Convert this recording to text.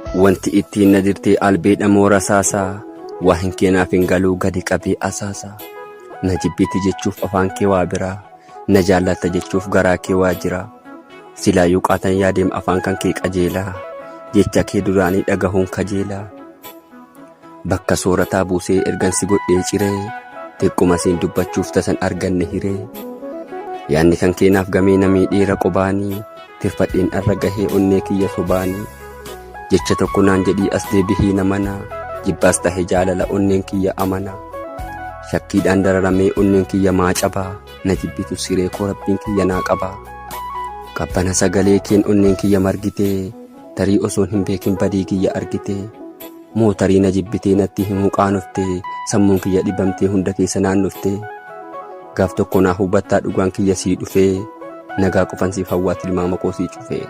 Wanti ittiin na dirtee albeedha moora saasaa, waa hin keenaaf hin galuu gadi qabee asaasaa. Na jibbiti jechuuf afaan kee waa biraa, na jaallatta jechuuf garaa kee waa jira. Silaayyuu qaatan yaadeem afaan kan kee qajeelaa, jecha kee duraanii dhagahuun kajeelaa. Bakka soorataa buusee ergansi godhee ciree, xiqquma siin dubbachuuf tasan arganne hiree. Yaanni kan keenaaf gamee namii dhiira qobaanii, tirfadheen arra gahee onnee kiyya sobaanii. Jecha tokko naan jedhii as deebihii namana, jibbaas tahe jaalala onneen kiyya amana. Shakkiidhaan dararamee onneen kiyya maa cabaa, na jibbitu siree koo rabbiin kiyya naa qabaa. Qabbana sagalee keen onneen kiyya margitee, tarii osoon hin beekin badii kiyya argitee. Mootarii na jibbitee natti himuu qaanoftee, sammuun kiyya dhibamtee hunda keessa naannoftee. Gaaf tokko naa hubattaa dhugaan kiyya sii dhufee, nagaa qofan siif hawwaa tilmaama koo sii cufee.